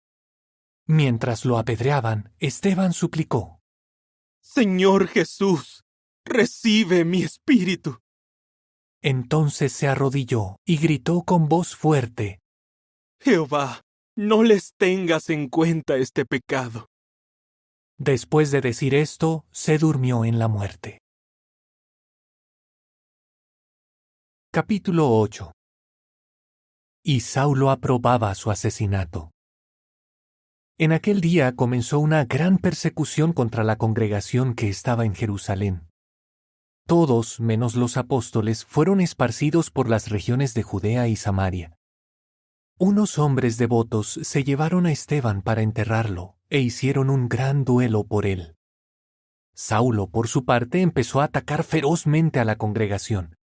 Mientras lo apedreaban, Esteban suplicó: Señor Jesús, recibe mi espíritu. Entonces se arrodilló y gritó con voz fuerte: Jehová, no les tengas en cuenta este pecado. Después de decir esto, se durmió en la muerte. Capítulo 8. Y Saulo aprobaba su asesinato. En aquel día comenzó una gran persecución contra la congregación que estaba en Jerusalén. Todos, menos los apóstoles, fueron esparcidos por las regiones de Judea y Samaria. Unos hombres devotos se llevaron a Esteban para enterrarlo, e hicieron un gran duelo por él. Saulo, por su parte, empezó a atacar ferozmente a la congregación.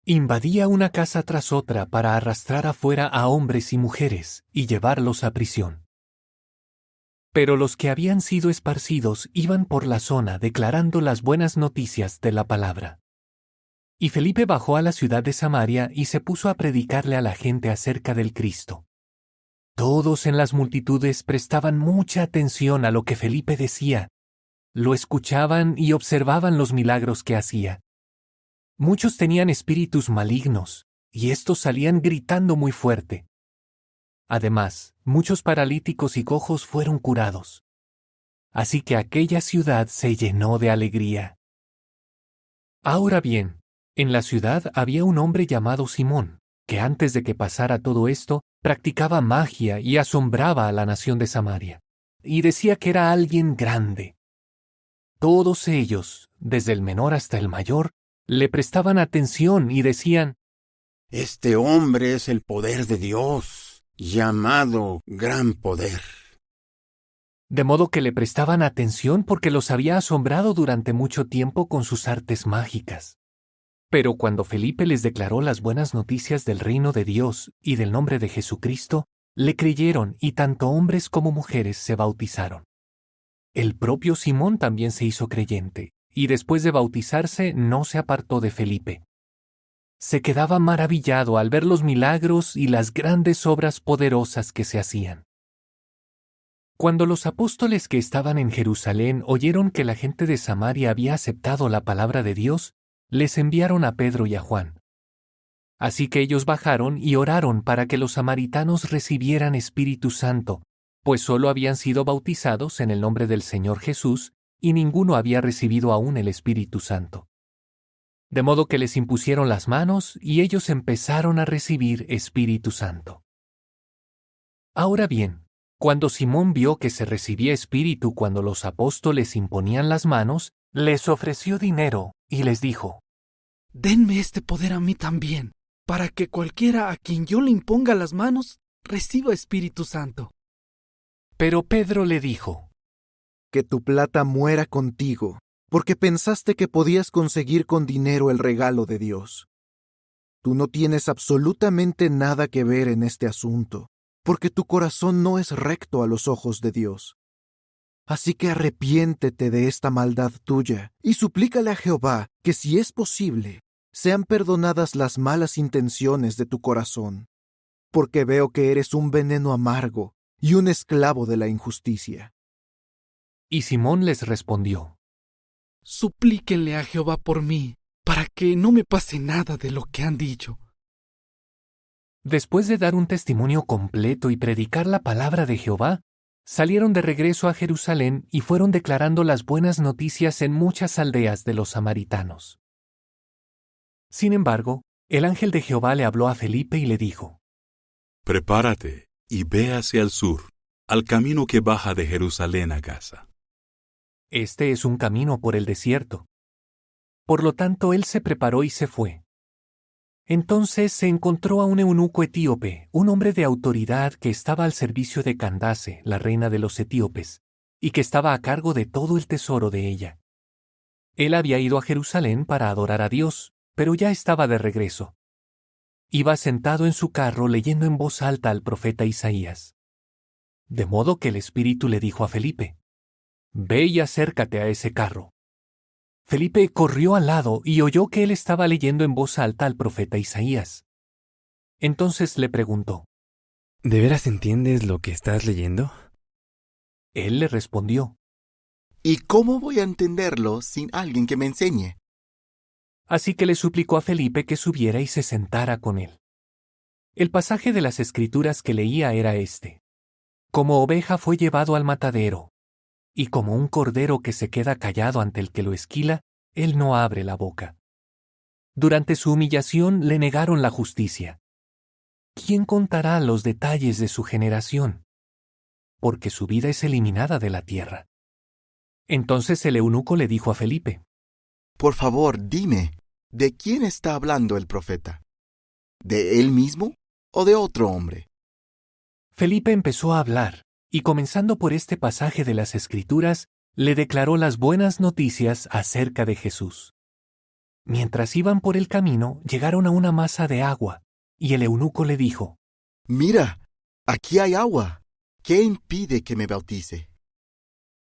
Invadía una casa tras otra para arrastrar afuera a hombres y mujeres y llevarlos a prisión. Pero los que habían sido esparcidos iban por la zona declarando las buenas noticias de la palabra. Y Felipe bajó a la ciudad de Samaria y se puso a predicarle a la gente acerca del Cristo. Todos en las multitudes prestaban mucha atención a lo que Felipe decía. Lo escuchaban y observaban los milagros que hacía. Muchos tenían espíritus malignos, y estos salían gritando muy fuerte. Además, muchos paralíticos y cojos fueron curados. Así que aquella ciudad se llenó de alegría. Ahora bien, en la ciudad había un hombre llamado Simón, que antes de que pasara todo esto, practicaba magia y asombraba a la nación de Samaria, y decía que era alguien grande. Todos ellos, desde el menor hasta el mayor, le prestaban atención y decían: Este hombre es el poder de Dios, llamado Gran Poder. De modo que le prestaban atención porque los había asombrado durante mucho tiempo con sus artes mágicas. Pero cuando Felipe les declaró las buenas noticias del reino de Dios y del nombre de Jesucristo, le creyeron y tanto hombres como mujeres se bautizaron. El propio Simón también se hizo creyente, y después de bautizarse no se apartó de Felipe. Se quedaba maravillado al ver los milagros y las grandes obras poderosas que se hacían. Cuando los apóstoles que estaban en Jerusalén oyeron que la gente de Samaria había aceptado la palabra de Dios, les enviaron a Pedro y a Juan. Así que ellos bajaron y oraron para que los samaritanos recibieran Espíritu Santo, pues solo habían sido bautizados en el nombre del Señor Jesús, y ninguno había recibido aún el Espíritu Santo. De modo que les impusieron las manos y ellos empezaron a recibir Espíritu Santo. Ahora bien, cuando Simón vio que se recibía Espíritu cuando los apóstoles imponían las manos, les ofreció dinero y les dijo: Denme este poder a mí también, para que cualquiera a quien yo le imponga las manos reciba Espíritu Santo. Pero Pedro le dijo: Que tu plata muera contigo, porque pensaste que podías conseguir con dinero el regalo de Dios. Tú no tienes absolutamente nada que ver en este asunto, porque tu corazón no es recto a los ojos de Dios. Así que arrepiéntete de esta maldad tuya y suplícale a Jehová que, si es posible, sean perdonadas las malas intenciones de tu corazón, porque veo que eres un veneno amargo y un esclavo de la injusticia. Y Simón les respondió: Suplíquenle a Jehová por mí, para que no me pase nada de lo que han dicho. Después de dar un testimonio completo y predicar la palabra de Jehová, salieron de regreso a Jerusalén y fueron declarando las buenas noticias en muchas aldeas de los samaritanos. Sin embargo, el ángel de Jehová le habló a Felipe y le dijo: Prepárate y ve hacia el sur, al camino que baja de Jerusalén a Gaza. Este es un camino por el desierto. Por lo tanto, él se preparó y se fue. Entonces se encontró a un eunuco etíope, un hombre de autoridad que estaba al servicio de Candace, la reina de los etíopes, y que estaba a cargo de todo el tesoro de ella. Él había ido a Jerusalén para adorar a Dios, pero ya estaba de regreso. Iba sentado en su carro leyendo en voz alta al profeta Isaías. De modo que el Espíritu le dijo a Felipe: Ve y acércate a ese carro. Felipe corrió al lado y oyó que él estaba leyendo en voz alta al profeta Isaías. Entonces le preguntó: ¿De veras entiendes lo que estás leyendo? Él le respondió: ¿Y cómo voy a entenderlo sin alguien que me enseñe? Así que le suplicó a Felipe que subiera y se sentara con él. El pasaje de las Escrituras que leía era este: Como oveja fue llevado al matadero, y como un cordero que se queda callado ante el que lo esquila, él no abre la boca. Durante su humillación le negaron la justicia. ¿Quién contará los detalles de su generación? Porque su vida es eliminada de la tierra. Entonces el eunuco le dijo a Felipe: Por favor, dime, ¿de quién está hablando el profeta? ¿De él mismo o de otro hombre? Felipe empezó a hablar, y comenzando por este pasaje de las Escrituras, le declaró las buenas noticias acerca de Jesús. Mientras iban por el camino, llegaron a una masa de agua, y el eunuco le dijo: Mira, aquí hay agua. ¿Qué impide que me bautice?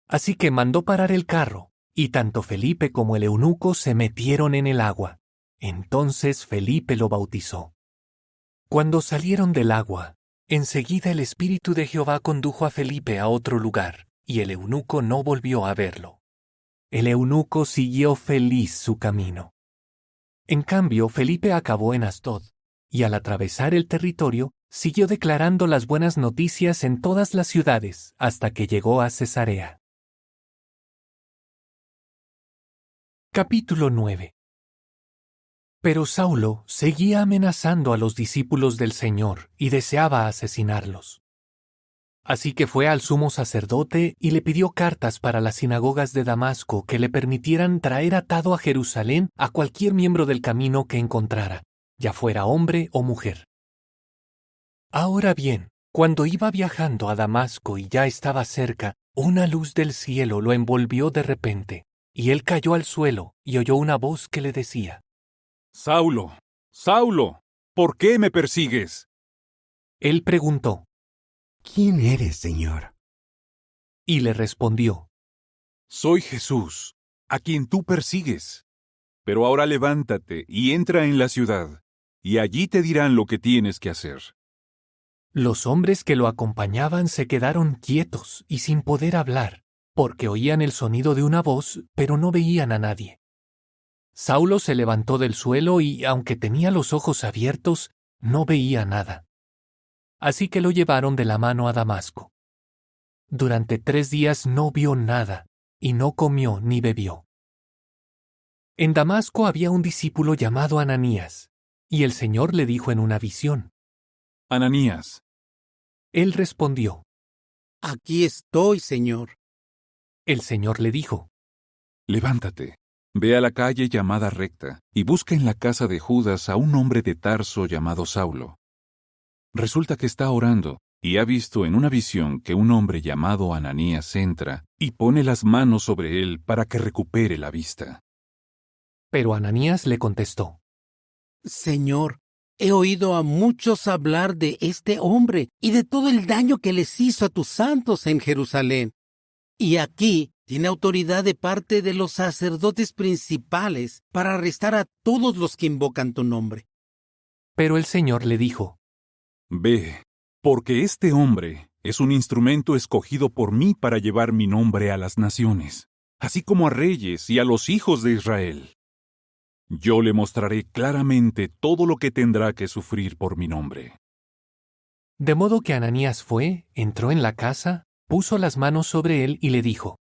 Así que mandó parar el carro, y tanto Felipe como el eunuco se metieron en el agua. Entonces Felipe lo bautizó. Cuando salieron del agua, enseguida el Espíritu de Jehová condujo a Felipe a otro lugar, y el eunuco no volvió a verlo. El eunuco siguió feliz su camino. En cambio, Felipe acabó en Asdod, y al atravesar el territorio, siguió declarando las buenas noticias en todas las ciudades hasta que llegó a Cesarea. Capítulo 9. Pero Saulo seguía amenazando a los discípulos del Señor y deseaba asesinarlos. Así que fue al sumo sacerdote y le pidió cartas para las sinagogas de Damasco que le permitieran traer atado a Jerusalén a cualquier miembro del camino que encontrara, ya fuera hombre o mujer. Ahora bien, cuando iba viajando a Damasco y ya estaba cerca, una luz del cielo lo envolvió de repente, y él cayó al suelo y oyó una voz que le decía: Saulo, Saulo, ¿por qué me persigues? Él preguntó: ¿Quién eres, Señor? Y le respondió: Soy Jesús, a quien tú persigues. Pero ahora levántate y entra en la ciudad, y allí te dirán lo que tienes que hacer. Los hombres que lo acompañaban se quedaron quietos y sin poder hablar, porque oían el sonido de una voz, pero no veían a nadie. Saulo se levantó del suelo y, aunque tenía los ojos abiertos, no veía nada. Así que lo llevaron de la mano a Damasco. Durante 3 días no vio nada, y no comió ni bebió. En Damasco había un discípulo llamado Ananías, y el Señor le dijo en una visión: Ananías. Él respondió: Aquí estoy, Señor. El Señor le dijo: Levántate, ve a la calle llamada Recta, y busca en la casa de Judas a un hombre de Tarso llamado Saulo. Resulta que está orando, y ha visto en una visión que un hombre llamado Ananías entra y pone las manos sobre él para que recupere la vista. Pero Ananías le contestó: Señor, he oído a muchos hablar de este hombre y de todo el daño que les hizo a tus santos en Jerusalén. Y aquí tiene autoridad de parte de los sacerdotes principales para arrestar a todos los que invocan tu nombre. Pero el Señor le dijo: Ve, porque este hombre Es un instrumento escogido por mí para llevar mi nombre a las naciones, así como a reyes y a los hijos de Israel. Yo le mostraré claramente todo lo que tendrá que sufrir por mi nombre. De modo que Ananías fue, entró en la casa, puso las manos sobre él y le dijo: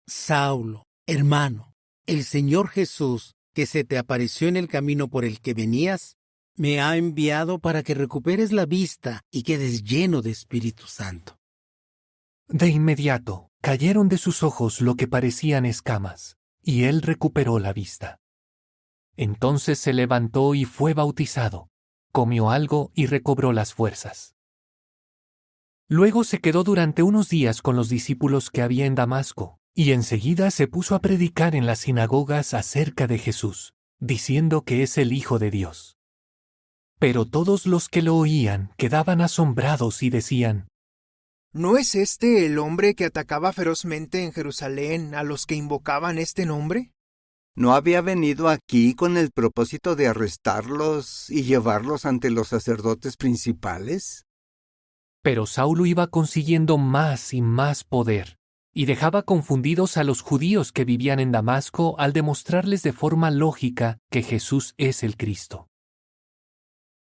Saulo, hermano, el Señor Jesús, que se te apareció en el camino por el que venías, me ha enviado para que recuperes la vista y quedes lleno de Espíritu Santo. De inmediato cayeron de sus ojos lo que parecían escamas, y él recuperó la vista. Entonces se levantó y fue bautizado, comió algo y recobró las fuerzas. Luego se quedó durante unos días con los discípulos que había en Damasco, y enseguida se puso a predicar en las sinagogas acerca de Jesús, diciendo que es el Hijo de Dios. Pero todos los que lo oían quedaban asombrados y decían: ¿No es este el hombre que atacaba ferozmente en Jerusalén a los que invocaban este nombre? ¿No había venido aquí con el propósito de arrestarlos y llevarlos ante los sacerdotes principales? Pero Saulo iba consiguiendo más y más poder, y dejaba confundidos a los judíos que vivían en Damasco al demostrarles de forma lógica que Jesús es el Cristo.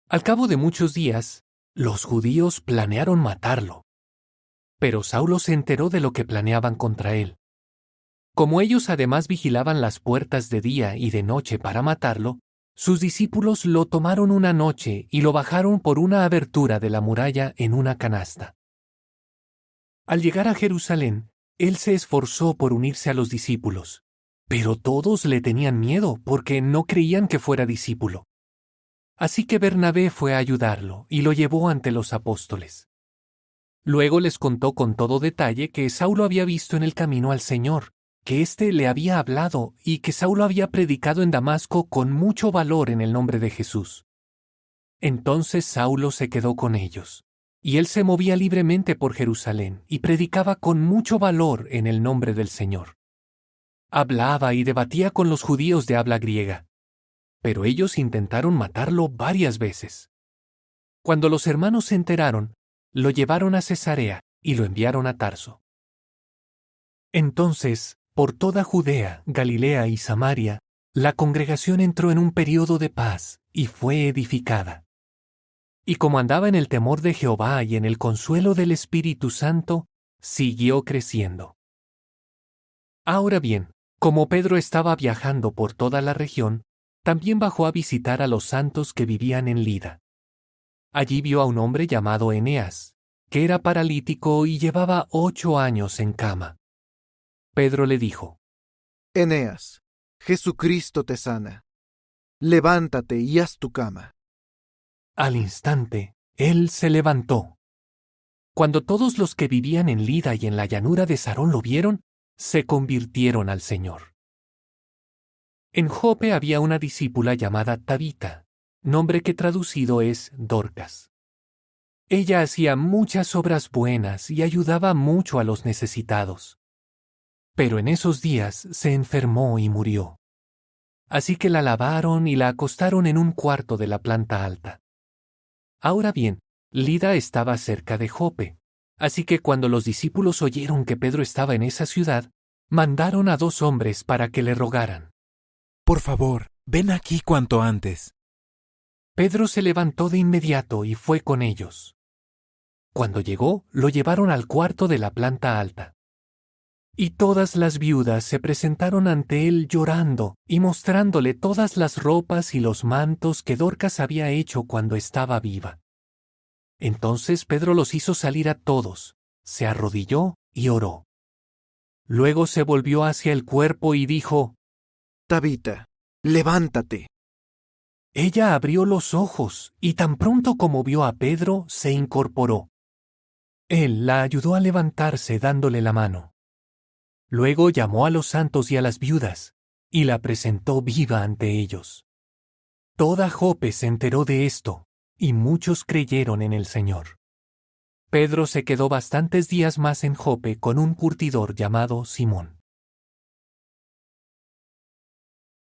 Al cabo de muchos días, los judíos planearon matarlo. Pero Saulo se enteró de lo que planeaban contra él. Como ellos además vigilaban las puertas de día y de noche para matarlo, sus discípulos lo tomaron una noche y lo bajaron por una abertura de la muralla en una canasta. Al llegar a Jerusalén, él se esforzó por unirse a los discípulos, pero todos le tenían miedo porque no creían que fuera discípulo. Así que Bernabé fue a ayudarlo y lo llevó ante los apóstoles. Luego les contó con todo detalle que Saulo había visto en el camino al Señor, que éste le había hablado y que Saulo había predicado en Damasco con mucho valor en el nombre de Jesús. Entonces Saulo se quedó con ellos, y él se movía libremente por Jerusalén y predicaba con mucho valor en el nombre del Señor. Hablaba y debatía con los judíos de habla griega, pero ellos intentaron matarlo varias veces. Cuando los hermanos se enteraron, lo llevaron a Cesarea y lo enviaron a Tarso. Entonces, por toda Judea, Galilea y Samaria, la congregación entró en un período de paz y fue edificada. Y como andaba en el temor de Jehová y en el consuelo del Espíritu Santo, siguió creciendo. Ahora bien, como Pedro estaba viajando por toda la región, también bajó a visitar a los santos que vivían en Lida. Allí vio a un hombre llamado Eneas, que era paralítico y llevaba 8 años en cama. Pedro le dijo: Eneas, Jesucristo te sana. Levántate y haz tu cama. Al instante, él se levantó. Cuando todos los que vivían en Lida y en la llanura de Sarón lo vieron, se convirtieron al Señor. En Jope había una discípula llamada Tabita, nombre que traducido es Dorcas. Ella hacía muchas obras buenas y ayudaba mucho a los necesitados. Pero en esos días se enfermó y murió. Así que la lavaron y la acostaron en un cuarto de la planta alta. Ahora bien, Lida estaba cerca de Jope, así que cuando los discípulos oyeron que Pedro estaba en esa ciudad, mandaron a 2 hombres para que le rogaran: Por favor, ven aquí cuanto antes. Pedro se levantó de inmediato y fue con ellos. Cuando llegó, lo llevaron al cuarto de la planta alta. Y todas las viudas se presentaron ante él llorando y mostrándole todas las ropas y los mantos que Dorcas había hecho cuando estaba viva. Entonces Pedro los hizo salir a todos, se arrodilló y oró. Luego se volvió hacia el cuerpo y dijo: Tabita, levántate. Ella abrió los ojos y tan pronto como vio a Pedro, se incorporó. Él la ayudó a levantarse dándole la mano. Luego llamó a los santos y a las viudas, y la presentó viva ante ellos. Toda Jope se enteró de esto, y muchos creyeron en el Señor. Pedro se quedó bastantes días más en Jope con un curtidor llamado Simón.